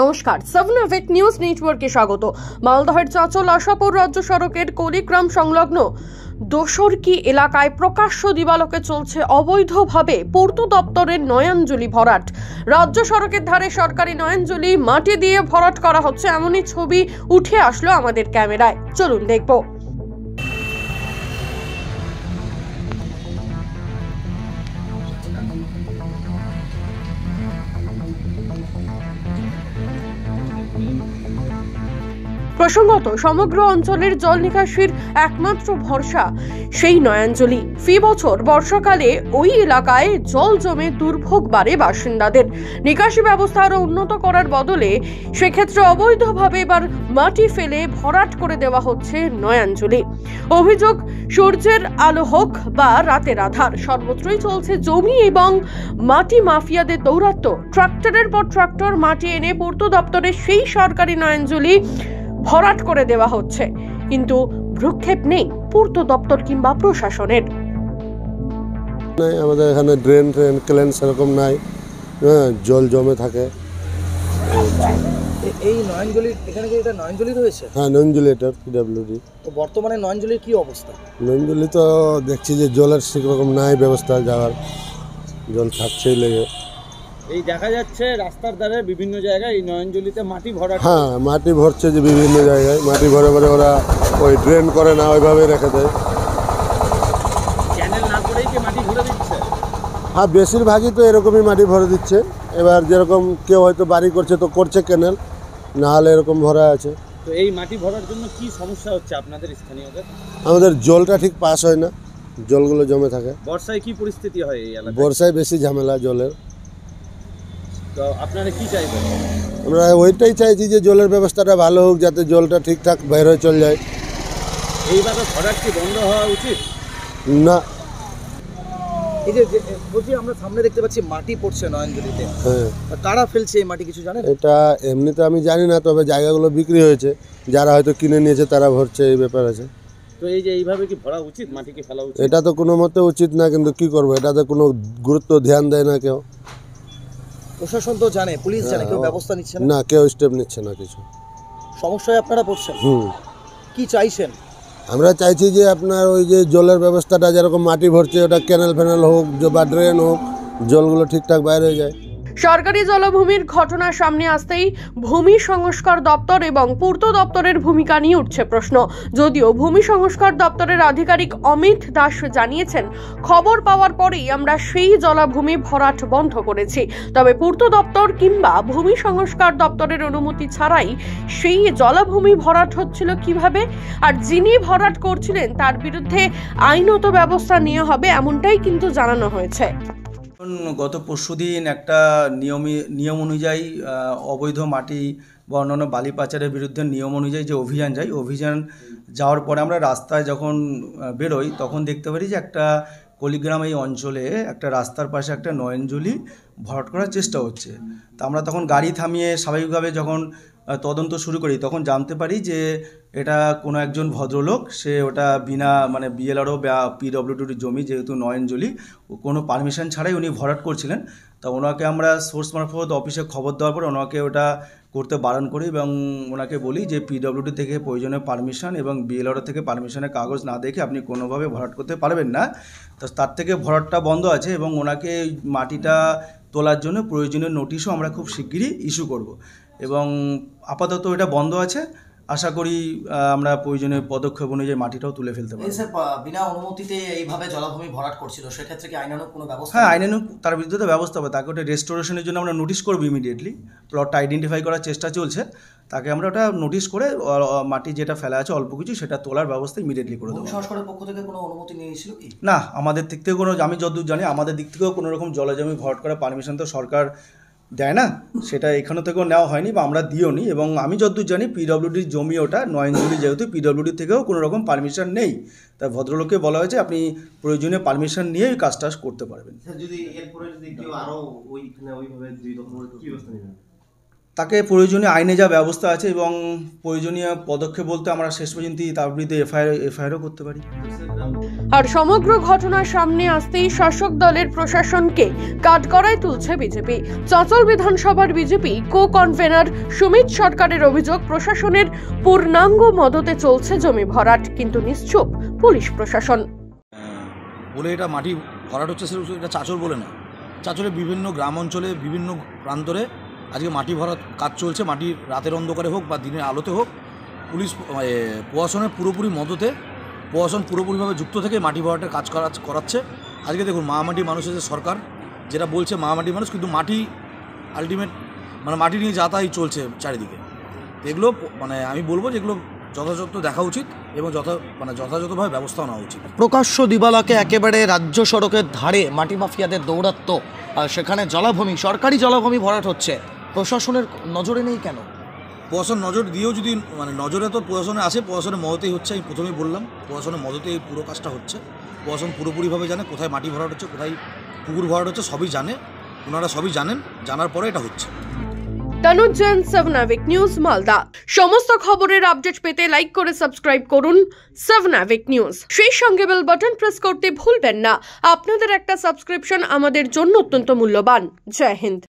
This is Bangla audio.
নমস্কার, সাবনাভেক নিউজ নেটওয়ার্কে স্বাগত। মালদহের চাঁচল আশাপুর রাজ্য সড়কের কলিগ্রাম সংলগ্ন দোসরকি এলাকায় প্রকাশ্য দিবালোকে চলছে অবৈধভাবে পূর্ত দপ্তরের নয়নজলি ভরাট। রাজ্য সড়কের ধারে সরকারি নয়নজলি মাটি দিয়ে ভরাট করা হচ্ছে, এমনই ছবি উঠে আসলো আমাদের ক্যামেরায়। চলুন দেখব। প্রসঙ্গত, সমগ্র অঞ্চলের জল নিকাশির একমাত্র ভরসা সেই নয়নজলি। ফি বছর বর্ষাকালে ওই এলাকায় জল জমে দুর্ভোগ বাড়ে বাসিন্দাদের। নিকাশি ব্যবস্থা আরো উন্নত করার বদলে সেক্ষেত্রে অবৈধভাবে এবার মাটি ফেলে ভরাট করে দেওয়া হচ্ছে নয়নজলি। অভিযোগ, সূর্যের আলো হোক বা রাতের আধার, সর্বত্রই চলছে জমি এবং মাটি মাফিয়াদের দৌরাত্ম্য। ট্রাক্টরের পর ট্রাক্টর মাটি এনে পূর্ত দপ্তরের সেই সরকারি নয়নজলি ভরাট করে দেওয়া হচ্ছে, কিন্তু ভ্রুক্ষেপ নেই পূর্ত দপ্তর কিংবা প্রশাসনের। আমাদের এখানে ড্রেন ক্লেন সেরকম নাই, জল জমে থাকে। এই নয়নজলি, এখানে কি এটা নয়নজলি রয়েছে? হ্যাঁ, নয়নজলি, এটা পিডব্লিউডি। তো বর্তমানে নয়নজলির কি অবস্থা? নয়নজলি তো দেখছি যে জলের সেরকম নাই ব্যবস্থা, যাওয়ার জল থাকছেই লেগে। এই দেখা যাচ্ছে রাস্তার ধারে বিভিন্ন জায়গায় এই নয়নজলিতে মাটি ভরা। হ্যাঁ, মাটি ভরছে যে বিভিন্ন জায়গায়, মাটি ভরে ভরে ওরা ওই ড্রেন করে না, ওইভাবে রেখে দেয়। ক্যানেল না করেই কি মাটি ভরে দিচ্ছে? হ্যাঁ, বেশিরভাগই তো এরকমই মাটি ভরে দিচ্ছে। এবার যেরকম কেউ হয়তো বাড়ি করছে তো করছে ক্যানেল, না হলে এরকম ভরা আছে। তো এই মাটি ভরার জন্য কি সমস্যা হচ্ছে আপনাদের স্থানীয়দের? আমাদের জলটা ঠিক পাস হয় না, জলগুলো জমে থাকে। বর্ষায় কি পরিস্থিতি হয় এই এলাকায়? বর্ষায় বেশি ঝামেলা জলের। তো আপনারা কি চাইবেন? আমরা ওইটাই চাইছি যে জলের ব্যবস্থাটা ভালো হোক, যাতে জলটা ঠিকঠাক বের হয়ে চলে যায়। এইভাবে ভরাট কি বন্ধ হওয়া উচিত? না। এই যে বলছি, আমরা সামনে দেখতে পাচ্ছি মাটি পড়ছে নয়নজলিতে। হ্যাঁ, কারা ফেলছে এই মাটি কিছু জানেন? এটা এমনিতে আমি জানি না, তবে জায়গাগুলো বিক্রি হয়েছে, যারা হয়তো কিনে নিয়েছে তারা ভরছে, এই ব্যাপার আছে। তো এই যে এইভাবে কি ভরা উচিত, মাটি কি ফেলা উচিত? এটা তো কোনো মতে উচিত না, কিন্তু কি করবো, এটাতে কোনো গুরুত্ব ধ্যান দেয় না কেউ। প্রশাসন তো জানে, পুলিশ জানে, কেউ ব্যবস্থা নিচ্ছে না। না, কেউ স্টেপ নিচ্ছে না কিছু। সমস্যায় আপনারা পড়ছেন। কি চাইছেন? আমরা চাইছি যে আপনার ওই যে জলের ব্যবস্থাটা, যেরকম মাটি ভরছে ওটা ক্যানেল ফ্যানেল হোক বা ড্রেন হোক, জলগুলো ঠিকঠাক বাইরে হয়ে যায়। সরকারি জলভূমির ঘটনা সামনে আসতেই ভূমি সংস্কার দপ্তর এবং পূর্ত দপ্তরের ভূমিকা নিয়ে উঠছে প্রশ্ন। যদিও ভূমি সংস্কার দপ্তরের আধিকারিক অমিত দাস জানিয়েছেন, খবর পাওয়ার পরেই আমরা সেই জলাভূমি ভরাট বন্ধ করেছি। তবে পূর্ত দপ্তর কিংবা ভূমি সংস্কার দপ্তরের অনুমতি ছাড়াই সেই জলাভূমি ভরাট হচ্ছিল কিভাবে, আর যিনি ভরাট করছিলেন তার বিরুদ্ধে আইনত ব্যবস্থা নেওয়া হবে, এমনটাই কিন্তু জানানো হয়েছে। গত পরশুদিন একটা নিয়ম অনুযায়ী অবৈধ মাটি বা অন্যান্য বালি পাচারের বিরুদ্ধে নিয়ম অনুযায়ী যে অভিযান অভিযান যাওয়ার পরে আমরা রাস্তায় যখন বেরোই তখন দেখতে পারি যে একটা কলিগ্রাম এই অঞ্চলে একটা রাস্তার পাশে একটা নয়নজলি ভরাট করার চেষ্টা হচ্ছে। তা আমরা তখন গাড়ি থামিয়ে স্বাভাবিকভাবে যখন তদন্ত শুরু করি তখন জানতে পারি যে এটা কোনো একজন ভদ্রলোক, সে ওটা বিনা বিএলআরও বা পিডব্লিউডির জমি, যেহেতু নয়নজলি কোনো পারমিশন ছাড়াই উনি ভরাট করছিলেন। তা ওনাকে আমরা সোর্স মারফত অফিসে খবর দেওয়ার পর ওনাকে ওটা করতে বারণ করি এবং ওনাকে বলি যে পিডব্লিউডি থেকে প্রয়োজনীয় পারমিশন এবং বিএলআরও থেকে পারমিশনের কাগজ না দেখে আপনি কোনোভাবে ভরাট করতে পারবেন না। তো তার থেকে ভরাটটা বন্ধ আছে এবং ওনাকে মাটিটা তোলার জন্য প্রয়োজনীয় নোটিশও আমরা খুব শিগগিরই ইস্যু করব এবং আপাতত এটা বন্ধ আছে। আশা করি আমরা প্রয়োজনীয় পদক্ষেপ অনুযায়ী মাটিটাও তুলে ফেলতে পারব। স্যার, বিনা অনুমতিতে এইভাবে জলাভূমি ভরাট করছিল, সেক্ষেত্রে কি আইনানুগ কোনো ব্যবস্থা? হ্যাঁ, আইনানুগ তার বিরুদ্ধে তো ব্যবস্থা হবে। তাকে ওটা রেস্টোরেশনের জন্য আমরা নোটিশ করবো ইমিডিয়েটলি। প্লটটা আইডেন্টিফাই করার চেষ্টা চলছে, তাকে আমরা ওটা নোটিশ করে মাটি যেটা ফেলা আছে অল্প কিছু সেটা তোলার ব্যবস্থা ইমিডিয়েটলি করে দেবো। সংস্কারের পক্ষ থেকে কোনো অনুমতি নিয়েছিল কি? না, আমাদের দিক থেকে কোনো, আমি যতদূর জানি আমাদের দিক থেকেও কোনো রকম জলজমি ভরাট করার পারমিশন তো সরকার দেয় না, সেটা এখানে থেকেও নেওয়া হয়নি বা আমরা দিও নি। এবং আমি যতদূর জানি পিডব্লিউডির জমি ওটা নয়নজলি, যেহেতু পিডব্লিউডি থেকেও কোনো রকম পারমিশন নেই। তাই ভদ্রলোককে বলা হয়েছে আপনি প্রয়োজনীয় পারমিশন নিয়ে ওই কাজটা করতে পারবেন। যদি এরপরে যদি কেউ আরও ওইভাবে তাকে প্রয়োজনীয় আইনে যা ব্যবস্থা আছে এবং প্রয়োজনীয় পদক্ষেপ বলতে আমরা শেষ পর্যন্ত তার বিরুদ্ধে এফআইআরও করতে পারি। আর সমগ্র ঘটনার সামনে আসতেই শাসক দলের প্রশাসনকে কাঠগড়ায় তুলছে বিজেপি। চাঁচল বিধানসভার বিজেপি কো-কনভেনার সুমিত সরকারের অভিযোগ, প্রশাসনের পূর্ণাঙ্গ মদতে চলছে জমি ভরাট, কিন্তু নিশ্চুপ পুলিশ প্রশাসন। বলে এটা মাটি ভরাট হচ্ছে, এটা চাঁচল বলে না, চাঁচলের বিভিন্ন গ্রাম অঞ্চলে বিভিন্ন প্রান্তরে আজকে মাটি ভরাট কাজ চলছে। মাটির রাতের অন্ধকারে হোক বা দিনের আলোতে হোক, পুলিশ প্রশাসনের পুরোপুরি মদতে, প্রশাসন পুরোপুরিভাবে যুক্ত থেকে মাটি ভরাটের কাজ করাচ্ছে। আজকে দেখুন, মাটি মানুষের যে সরকার যেটা বলছে মাটি মানুষ, কিন্তু মাটি আলটিমেট মাটি নিয়ে যাতায়াতই চলছে চারিদিকে। এগুলো আমি বলবো যে এগুলো যথাযথ দেখা উচিত এবং যথাযথভাবে ব্যবস্থা নেওয়া উচিত। প্রকাশ্য দিবালাকে একেবারে রাজ্য সড়কের ধারে মাটি মাফিয়াদের দৌরাত্ম্য, সেখানে জলাভূমি, সরকারি জলাভূমি ভরাট হচ্ছে, প্রশাসনের নজরে নেই কেন? প্রশাসন নজর দিয়েও যদি নজরে তো প্রশাসনে আসে, প্রশাসনের মদতেই হচ্ছে। আমি প্রথমেই বললাম প্রশাসনের মদতেই এই পুরো কাজটা হচ্ছে। প্রশাসন পুরোপুরিভাবে জানে কোথায় মাটি ভরাট হচ্ছে, কোথায় পুকুর ভরাট হচ্ছে, সবই জানে, ওনারা সবই জানেন, জানার পরে এটা হচ্ছে। তনুজ জৈন, 7 নাভিক নিউজ, মালদা। সমস্ত খবরের আপডেট পেতে লাইক করে সাবস্ক্রাইব করুন 7 নাভিক নিউজ। সেই সঙ্গে বেল বাটন প্রেস করতে ভুলবেন না। আপনাদের একটা সাবস্ক্রিপশন আমাদের জন্য অত্যন্ত মূল্যবান। জয় হিন্দ।